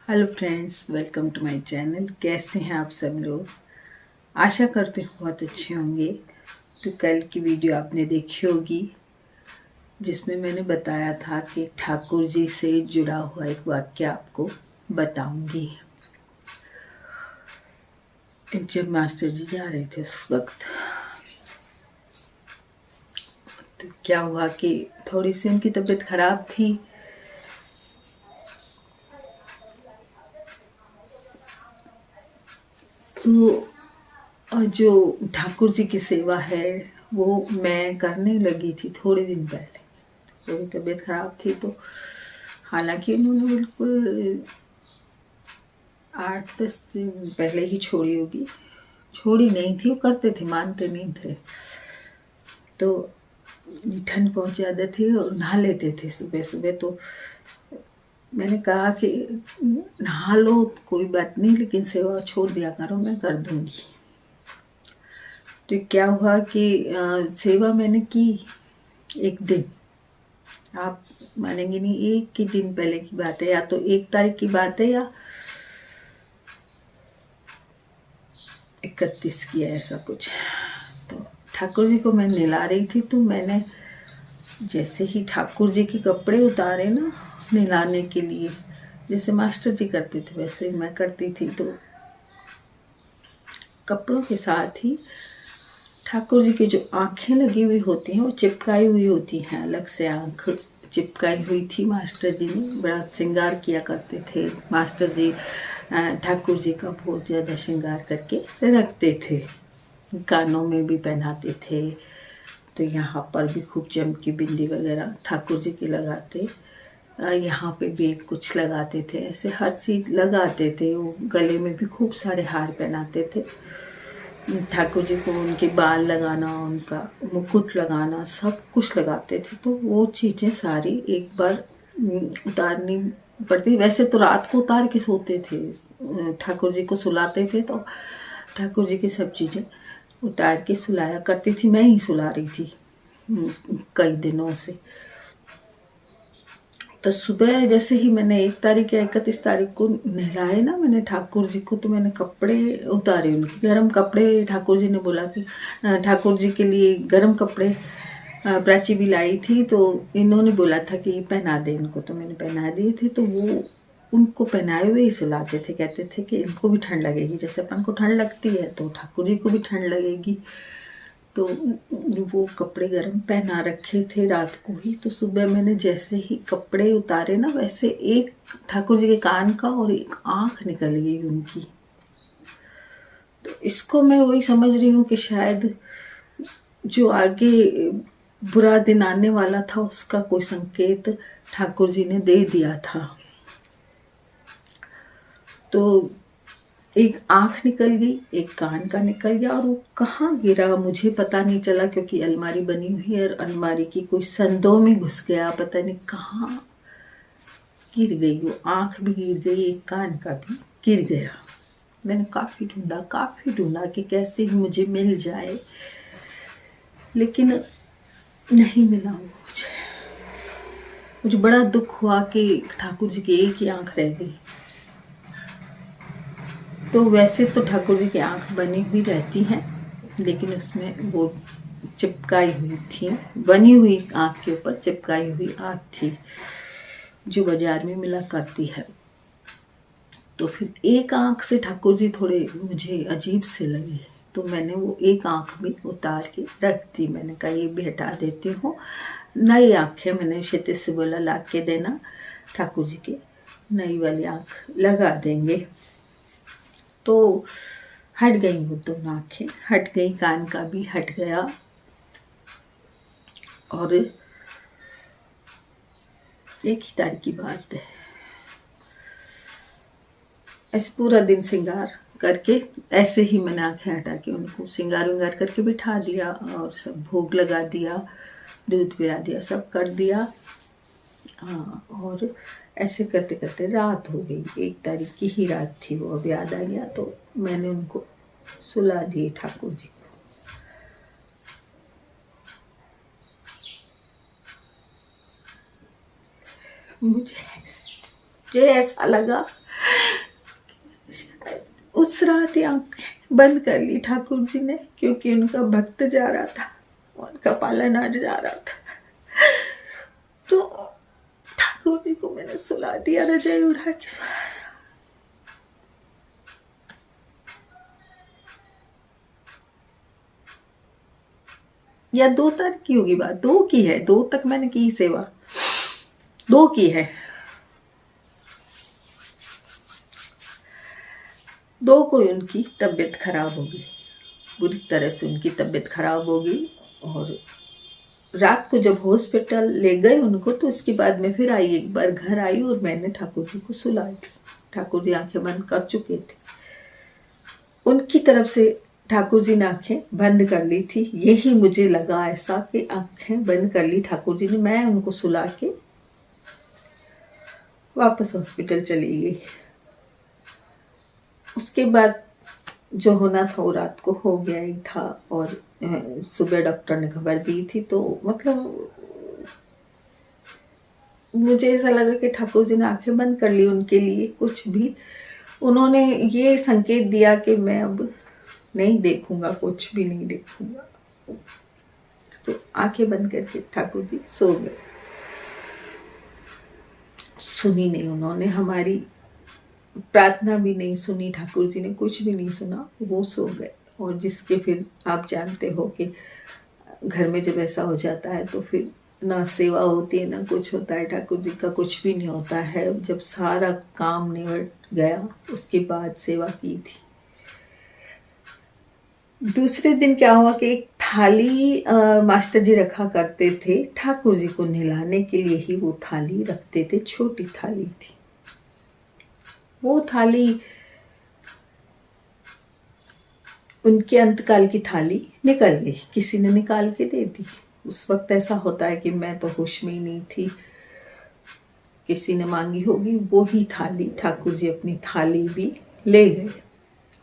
Hello friends, welcome to my channel. कैसे हैं आप सब लोग? आशा करते हैं बहुत अच्छे होंगे। तो कल की वीडियो आपने देखी होगी जिसमें मैंने बताया था कि ठाकुर जी से जुड़ा हुआ एक वाक्य आपको बताऊंगी। जब मास्टर जी जा रहे थे उस वक्त तो क्या हुआ कि थोड़ी सी उनकी तबीयत खराब थी। तो जो ठाकुर जी की सेवा है वो मैं करने लगी थी थोड़े दिन पहले। थोड़ी तबीयत खराब थी तो हालांकि उन्होंने बिल्कुल 8-10 दिन पहले ही छोड़ी होगी। छोड़ी नहीं थी, वो करते थे, मानते नहीं थे। तो ठंड बहुत ज़्यादा थी और नहा लेते थे सुबह सुबह। तो मैंने कहा कि नहा लो कोई बात नहीं, लेकिन सेवा छोड़ दिया करो, मैं कर दूंगी। तो क्या हुआ कि सेवा मैंने की एक दिन, आप मानेंगे नहीं, एक ही दिन पहले की बात है, या तो 1 तारीख की बात है या 31 की है, ऐसा कुछ। तो ठाकुर जी को मैं नहला रही थी, तो मैंने जैसे ही ठाकुर जी के कपड़े उतारे ना नहलाने के लिए, जैसे मास्टर जी करते थे वैसे मैं करती थी, तो कपड़ों के साथ ही ठाकुर जी की जो आंखें लगी हुई होती हैं वो चिपकाई हुई होती हैं, अलग से आंख चिपकाई हुई थी। मास्टर जी ने बड़ा श्रृंगार किया करते थे। मास्टर जी ठाकुर जी का बहुत ज़्यादा श्रृंगार करके रखते थे, कानों में भी पहनाते थे, तो यहाँ पर भी खूब चमकी बिंदी वगैरह ठाकुर जी की लगाते, यहाँ पे भी कुछ लगाते थे, ऐसे हर चीज़ लगाते थे। वो गले में भी खूब सारे हार पहनाते थे ठाकुर जी को। उनके बाल लगाना, उनका मुकुट लगाना, सब कुछ लगाते थे। तो वो चीज़ें सारी एक बार उतारनी पड़ती। वैसे तो रात को उतार के सोते थे, ठाकुर जी को सुलाते थे, तो ठाकुर जी की सब चीज़ें उतार के सुलाया करती थी। मैं ही सुला रही थी कई दिनों से। तो सुबह जैसे ही मैंने 1 तारीख या 31 तारीख को नहलाए ना मैंने ठाकुर जी को, तो मैंने कपड़े उतारे, उनके गर्म कपड़े। ठाकुर जी ने बोला कि ठाकुर जी के लिए गर्म कपड़े प्राची भी लाई थी, तो इन्होंने बोला था कि पहना दे इनको, तो मैंने पहना दिए थे। तो वो उनको पहनाए हुए ही सुलाते थे, कहते थे कि इनको भी ठंड लगेगी, जैसे अपन को ठंड लगती है तो ठाकुर जी को भी ठंड लगेगी। तो वो कपड़े गर्म पहना रखे थे रात को ही। तो सुबह मैंने जैसे ही कपड़े उतारे ना, वैसे एक ठाकुर जी के कान का और एक आंख निकल गई उनकी। तो इसको मैं वही समझ रही हूँ कि शायद जो आगे बुरा दिन आने वाला था उसका कोई संकेत ठाकुर जी ने दे दिया था। तो एक आंख निकल गई, एक कान का निकल गया, और वो कहाँ गिरा मुझे पता नहीं चला, क्योंकि अलमारी बनी हुई है और अलमारी की कोई संदों में घुस गया, पता नहीं कहाँ गिर गई। वो आंख भी गिर गई, एक कान का भी गिर गया। मैंने काफी ढूंढा कि कैसे ही मुझे मिल जाए, लेकिन नहीं मिला वो मुझे बड़ा दुख हुआ कि ठाकुर जी की एक ही आंख रह गई। तो वैसे तो ठाकुर जी की आंख बनी हुई रहती है, लेकिन उसमें वो चिपकाई हुई थी, बनी हुई आंख के ऊपर चिपकाई हुई आंख थी, जो बाजार में मिला करती है। तो फिर एक आंख से ठाकुर जी थोड़े मुझे अजीब से लगे, तो मैंने वो एक आंख भी उतार के रख दी। मैंने कहा ये भी हटा देती हूँ, नई आंख है। मैंने क्षितिज से बोला ला के देना, ठाकुर जी के नई वाली आंख लगा देंगे। तो हट गई वो दोनों आंखें, हट गई, कान का भी हट गया। और 1 ही तारीख की बात है, ऐसे पूरा दिन श्रृंगार करके, ऐसे ही मैंने आंखें हटा के उनको श्रृंगार विंगार करके बिठा दिया और सब भोग लगा दिया, दूध पिला दिया, सब कर दिया। हाँ, और ऐसे करते करते रात हो गई। 1 तारीख की ही रात थी वो, अब याद आ गया, तो मैंने उनको सुला दिए ठाकुर जी को। मुझे ऐसा लगा उस रात आंखें बंद कर ली ठाकुर जी ने, क्योंकि उनका भक्त जा रहा था, उनका पालनहार जा रहा था। तो ठाकुर जी को मैंने सुला दिया, रजाई उड़ा के सुला। या 2 तारीख की होगी बात, 2 की है, 2 तक मैंने की सेवा, 2 की है। 2 को उनकी तबीयत खराब हो गई, बुरी तरह से उनकी तबीयत खराब हो गई। और रात को जब हॉस्पिटल ले गए उनको, तो उसके बाद में फिर आई, एक बार घर आई और मैंने ठाकुर जी को सुलाई थी। ठाकुर जी आंखें बंद कर चुके थे, उनकी तरफ से ठाकुर जी ने आंखें बंद कर ली थी। यही मुझे लगा ऐसा कि आंखें बंद कर ली ठाकुर जी ने। मैं उनको सुला के वापस हॉस्पिटल चली गई। उसके बाद जो होना था वो रात को हो गया ही था। और सुबह डॉक्टर ने खबर दी थी, तो मतलब मुझे ऐसा लगा कि ठाकुर जी ने आंखें बंद कर ली उनके लिए। कुछ भी उन्होंने ये संकेत दिया कि मैं अब नहीं देखूंगा, कुछ भी नहीं देखूंगा। तो आंखें बंद करके ठाकुर जी सो गए। सुनी नहीं उन्होंने हमारी प्रार्थना, भी नहीं सुनी ठाकुर जी ने, कुछ भी नहीं सुना, वो सो गए। और जिसके फिर आप जानते हो कि घर में जब ऐसा हो जाता है तो फिर ना सेवा होती है ना कुछ होता है, ठाकुर जी का कुछ भी नहीं होता है। जब सारा काम निबट गया उसके बाद सेवा की थी। दूसरे दिन क्या हुआ कि एक थाली मास्टर जी रखा करते थे, ठाकुर जी को नहलाने के लिए ही वो थाली रखते थे, छोटी थाली थी। वो थाली उनके अंतकाल की थाली निकल गई, किसी ने निकाल के दे दी। उस वक्त ऐसा होता है कि मैं तो होश में ही नहीं थी, किसी ने मांगी होगी। वो ही थाली, ठाकुर जी अपनी थाली भी ले गए।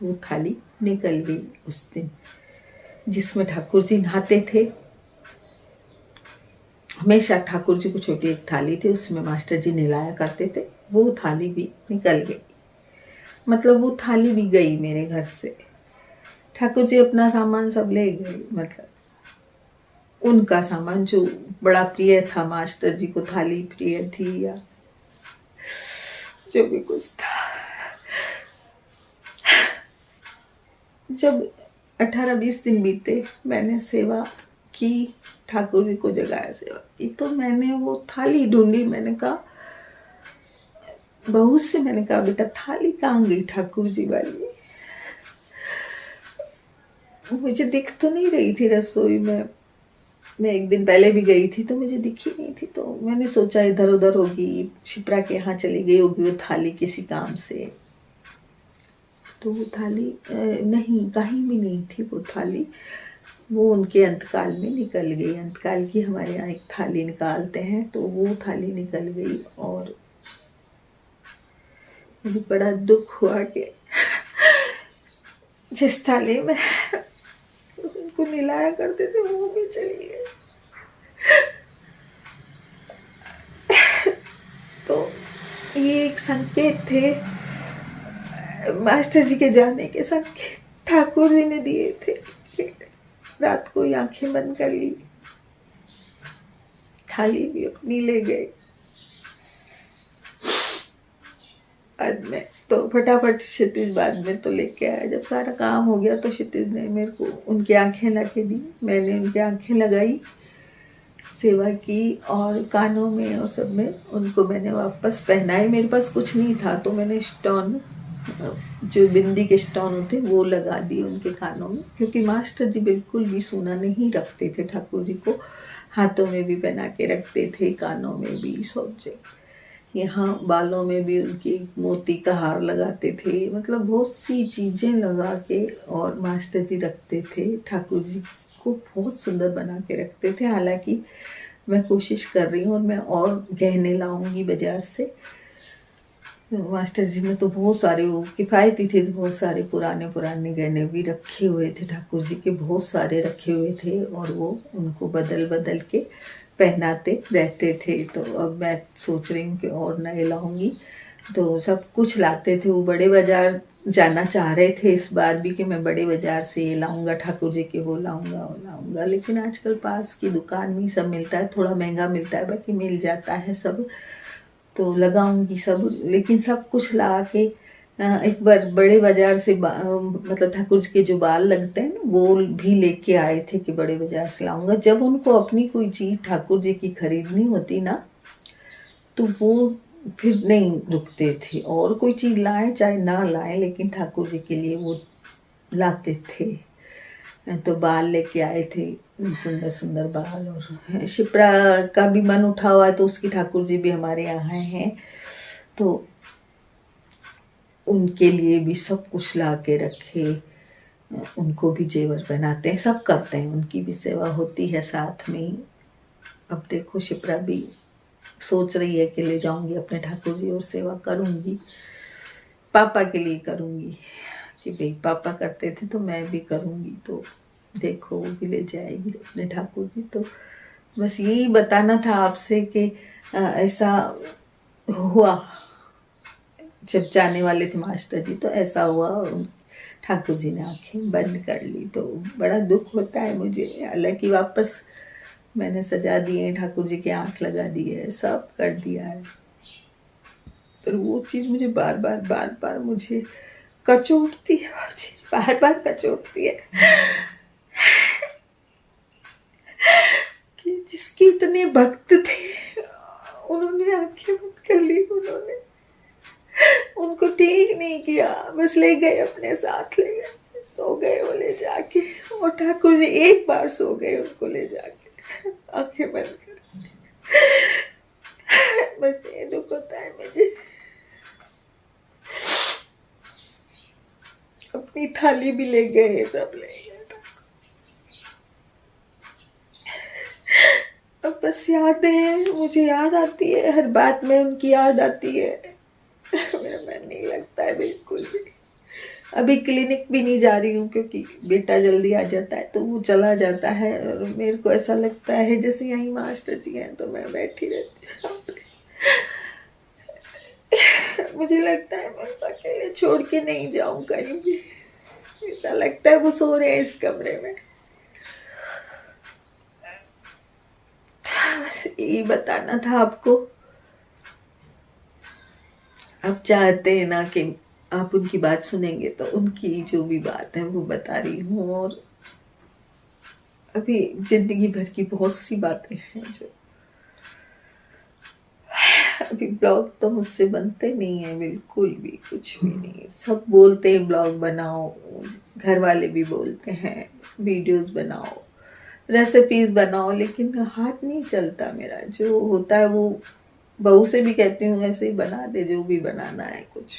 वो थाली निकल गई उस दिन, जिसमें ठाकुर जी नहाते थे। हमेशा ठाकुर जी को छोटी एक थाली थी, उसमें मास्टर जी नहलाया करते थे। वो थाली भी निकल गई, मतलब वो थाली भी गई मेरे घर से। ठाकुर जी अपना सामान सब ले गए, मतलब उनका सामान जो बड़ा प्रिय था, मास्टर जी को थाली प्रिय थी या जो भी कुछ था। जब 18-20 दिन बीते, मैंने सेवा की, ठाकुर जी को जगाया, सेवा की, तो मैंने वो थाली ढूंढी। मैंने कहा, बहू से मैंने कहा, बेटा थाली कहाँ गई ठाकुर जी वाली? मुझे दिख तो नहीं रही थी रसोई में। मैं एक दिन पहले भी गई थी तो मुझे दिखी नहीं थी, तो मैंने सोचा इधर उधर होगी, शिप्रा के यहाँ चली गई होगी वो थाली किसी काम से। तो वो थाली नहीं, कहीं भी नहीं थी वो थाली। वो उनके अंतकाल में निकल गई। अंतकाल की हमारे यहाँ एक थाली निकालते हैं, तो वो थाली निकल गई। और मुझे बड़ा दुख हुआ कि जिस थाली में उनको मिलाया करते थे वो भी चली गई। तो ये एक संकेत थे, मास्टर जी के जाने के संकेत ठाकुर जी ने दिए थे। रात को आंखें बंद कर ली, थाली भी अपनी ले गए। बाद में तो फटाफट क्षितिज बाद में तो लेके आया। जब सारा काम हो गया तो क्षितिज ने मेरे को उनकी आंखें ला के दी। मैंने उनकी आंखें लगाई, सेवा की, और कानों में और सब में उनको मैंने वापस पहनाई। मेरे पास कुछ नहीं था तो मैंने स्टोन, जो बिंदी के स्टोन होते वो लगा दिए उनके कानों में, क्योंकि मास्टर जी बिल्कुल भी सोना नहीं रखते थे। ठाकुर जी को हाथों में भी पहना के रखते थे, कानों में भी, सब जगह, यहाँ बालों में भी उनकी मोती का हार लगाते थे। मतलब बहुत सी चीज़ें लगा के और मास्टर जी रखते थे। ठाकुर जी को बहुत सुंदर बना के रखते थे। हालांकि मैं कोशिश कर रही हूँ और मैं और गहने लाऊंगी बाजार से। मास्टर जी ने तो बहुत सारे, वो किफ़ायती थे, तो बहुत सारे पुराने पुराने गहने भी रखे हुए थे ठाकुर जी के, बहुत सारे रखे हुए थे। और वो उनको बदल बदल के पहनाते रहते थे। तो अब मैं सोच रही हूँ कि और नए लाऊंगी। तो सब कुछ लाते थे वो, बड़े बाजार जाना चाह रहे थे इस बार भी कि मैं बड़े बाजार से ये लाऊंगा, ठाकुर जी के वो लाऊंगा, लेकिन आजकल पास की दुकान में ही सब मिलता है, थोड़ा महंगा मिलता है, बाकी मिल जाता है सब, तो लगाऊंगी सब। लेकिन सब कुछ ला के एक बार बड़े बाजार से मतलब ठाकुर जी के जो बाल लगते हैं ना वो भी लेके आए थे कि बड़े बाजार से लाऊंगा। जब उनको अपनी कोई चीज़ ठाकुर जी की खरीदनी होती ना तो वो फिर नहीं रुकते थे, और कोई चीज़ लाएं चाहे ना लाएं लेकिन ठाकुर जी के लिए वो लाते थे। तो बाल लेके आए थे, सुंदर सुंदर बाल। और शिप्रा का भी मन उठा हुआ है तो उसकी ठाकुर जी भी हमारे यहाँ हैं, तो उनके लिए भी सब कुछ ला के रखे, उनको भी जेवर बनाते हैं, सब करते हैं, उनकी भी सेवा होती है साथ में ही। अब देखो शिप्रा भी सोच रही है कि ले जाऊंगी अपने ठाकुर जी और सेवा करूंगी, पापा के लिए करूंगी कि भाई पापा करते थे तो मैं भी करूंगी, तो देखो वो भी ले जाएगी अपने ठाकुर जी। तो बस यही बताना था आपसे कि ऐसा हुआ, जब जाने वाले थे मास्टर जी तो ऐसा हुआ, ठाकुर जी ने आंखें बंद कर ली, तो बड़ा दुख होता है मुझे। हालांकि वापस मैंने सजा दिए, ठाकुर जी की आंख लगा दी है, सब कर दिया है, पर वो चीज़ मुझे बार बार मुझे कचोटती है, वो चीज़ बार बार कचोटती है कि जिसके इतने भक्त थे उन्होंने आंखें बंद कर ली, उन्होंने उनको ठीक नहीं किया, बस ले गए अपने साथ, ले गए, सो गए वो ले जाके, और ठाकुर जी एक बार सो गए उनको ले जाके आंखें बंद कर। बस ये दुख होता है मुझे। अपनी थाली भी ले गए, सब ले गए। अब बस यादें, मुझे याद आती है, हर बात में उनकी याद आती है। मेरा मन नहीं लगता है बिल्कुल भी। अभी क्लिनिक भी नहीं जा रही हूँ क्योंकि बेटा जल्दी आ जाता है तो वो चला जाता है, और मेरे को ऐसा लगता है जैसे यहीं मास्टर जी हैं तो मैं बैठी रहती हूँ। मुझे लगता है मैं अकेले छोड़ के नहीं जाऊँ कहीं भी, ऐसा लगता है वो सो रहे हैं इस कमरे में। बस यही बताना था आपको। आप चाहते हैं ना कि आप उनकी बात सुनेंगे, तो उनकी जो भी बात है वो बता रही हूँ। और अभी जिंदगी भर की बहुत सी बातें हैं जो अभी ब्लॉग तो मुझसे बनते नहीं है, बिल्कुल भी कुछ भी नहीं। सब बोलते हैं ब्लॉग बनाओ, घर वाले भी बोलते हैं वीडियोस बनाओ, रेसिपीज बनाओ, लेकिन हाथ नहीं चलता मेरा। जो होता है वो बहू से भी कहती हूँ ऐसे ही बना दे जो भी बनाना है, कुछ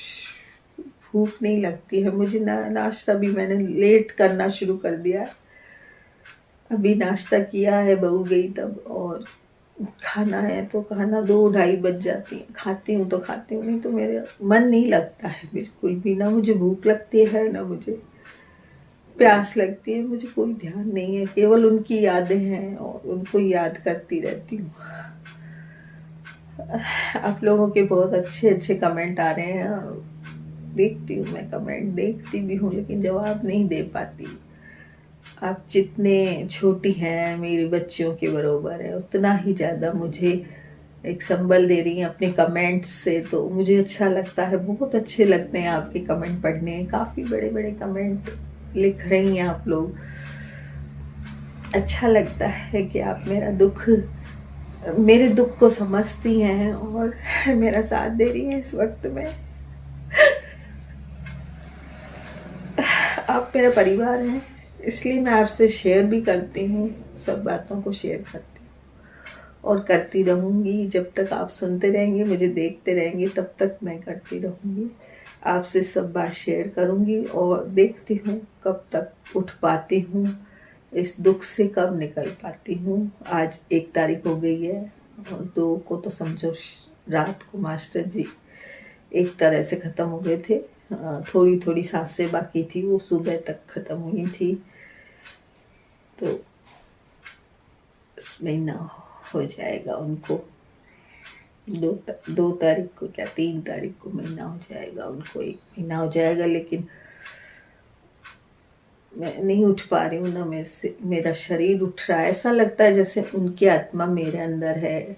भूख नहीं लगती है मुझे ना। नाश्ता भी मैंने लेट करना शुरू कर दिया है, अभी नाश्ता किया है, बहू गई तब, और खाना है तो खाना 2-2:30 बज जाती है। खाती हूँ तो खाती हूँ, नहीं तो मेरे मन नहीं लगता है बिल्कुल भी, ना मुझे भूख लगती है ना मुझे प्यास लगती है, मुझे कोई ध्यान नहीं है, केवल उनकी यादें हैं और उनको याद करती रहती हूँ। आप लोगों के बहुत अच्छे अच्छे कमेंट आ रहे हैं, देखती हूँ मैं, कमेंट देखती भी हूँ लेकिन जवाब नहीं दे पाती। आप जितने छोटी हैं मेरी बच्चियों के बरोबर है, उतना ही ज़्यादा मुझे एक संबल दे रही हैं अपने कमेंट्स से, तो मुझे अच्छा लगता है, बहुत अच्छे लगते हैं आपके कमेंट पढ़ने। काफ़ी बड़े बड़े कमेंट लिख रही हैं आप लोग, अच्छा लगता है कि आप मेरे दुख को समझती हैं और मेरा साथ दे रही हैं इस वक्त में। आप मेरा परिवार हैं, इसलिए मैं आपसे शेयर भी करती हूँ, सब बातों को शेयर करती हूँ और करती रहूँगी। जब तक आप सुनते रहेंगे, मुझे देखते रहेंगे, तब तक मैं करती रहूँगी, आपसे सब बात शेयर करूँगी और देखती हूँ कब तक उठ पाती हूँ, इस दुख से कब निकल पाती हूँ। आज 1 तारीख हो गई है और 2 को तो समझो रात को मास्टर जी एक तरह से ख़त्म हो गए थे, थोड़ी थोड़ी सांसें बाकी थी, वो सुबह तक ख़त्म हुई थी, तो इस महीना हो जाएगा उनको। दो तारीख को क्या 3 तारीख को महीना हो जाएगा, उनको 1 महीना हो जाएगा, लेकिन मैं नहीं उठ पा रही हूँ ना, मेरे से मेरा शरीर उठ रहा है। ऐसा लगता है जैसे उनकी आत्मा मेरे अंदर है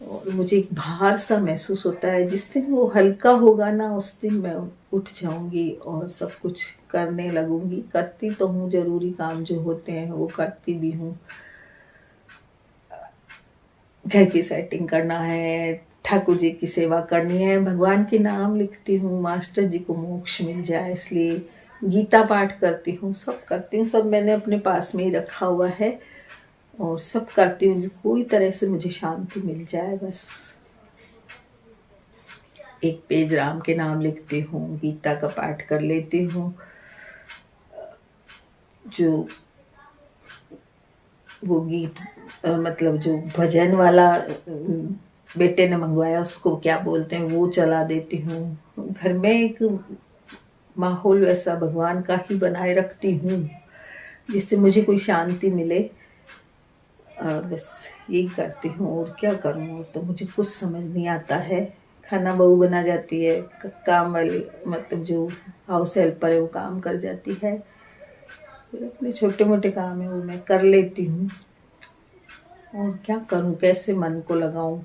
और मुझे एक भार सा महसूस होता है। जिस दिन वो हल्का होगा ना, उस दिन मैं उठ जाऊंगी और सब कुछ करने लगूंगी। करती तो हूँ, जरूरी काम जो होते हैं वो करती भी हूँ। घर की सेटिंग करना है, ठाकुर जी की सेवा करनी है, भगवान के नाम लिखती हूँ, मास्टर जी को मोक्ष मिल जाए इसलिए गीता पाठ करती हूँ, सब करती हूँ। सब मैंने अपने पास में ही रखा हुआ है और सब करती हूँ। कोई तरह से मुझे शांति मिल जाए बस। एक पेज राम के नाम लिखती हूँ, गीता का पाठ कर लेती हूँ। जो वो गीत मतलब जो भजन वाला बेटे ने मंगवाया, उसको क्या बोलते हैं, वो चला देती हूँ। घर में एक माहौल वैसा भगवान का ही बनाए रखती हूँ जिससे मुझे कोई शांति मिले। बस यही करती हूँ और क्या करूँ। और तो मुझे कुछ समझ नहीं आता है। खाना बहू बना जाती है, काम वाली मतलब जो हाउस हेल्पर है वो काम कर जाती है, फिर अपने छोटे मोटे काम है वो मैं कर लेती हूँ। और क्या करूँ, कैसे मन को लगाऊं।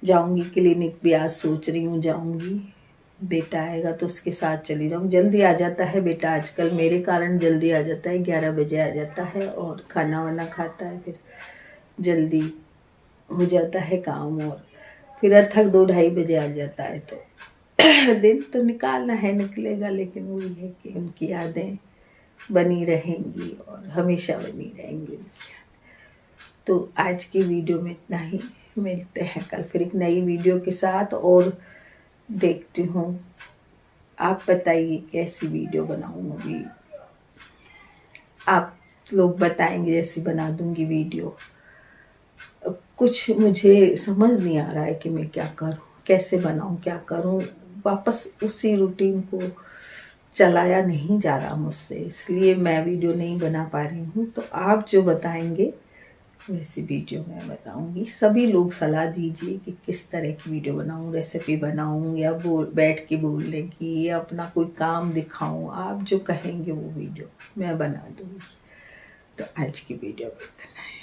जाऊंगी क्लिनिक भी, आज सोच रही हूँ जाऊंगी। बेटा आएगा तो उसके साथ चली जाऊँ। जल्दी आ जाता है बेटा आजकल, मेरे कारण जल्दी आ जाता है, 11 बजे आ जाता है और खाना वाना खाता है, फिर जल्दी हो जाता है काम। और फिर अर्थक 2-2:30 बजे आ जाता है। तो दिन तो निकालना है, निकलेगा, लेकिन वही है कि उनकी यादें बनी रहेंगी और हमेशा बनी रहेंगी उनकी। तो आज की वीडियो में इतना ही। मिलते हैं कल फिर एक नई वीडियो के साथ और देखती हूँ। आप बताइए कैसी वीडियो बनाऊँ अभी, आप लोग बताएंगे जैसी बना दूंगी वीडियो। कुछ मुझे समझ नहीं आ रहा है कि मैं क्या करूँ, कैसे बनाऊँ, क्या करूँ। वापस उसी रूटीन को चलाया नहीं जा रहा मुझसे, इसलिए मैं वीडियो नहीं बना पा रही हूँ। तो आप जो बताएंगे वैसी वीडियो मैं बताऊंगी। सभी लोग सलाह दीजिए कि किस तरह की वीडियो बनाऊं, रेसिपी बनाऊं या बैठ के बोलने की या अपना कोई काम दिखाऊं। आप जो कहेंगे वो वीडियो मैं बना दूंगी। तो आज की वीडियो में इतना है।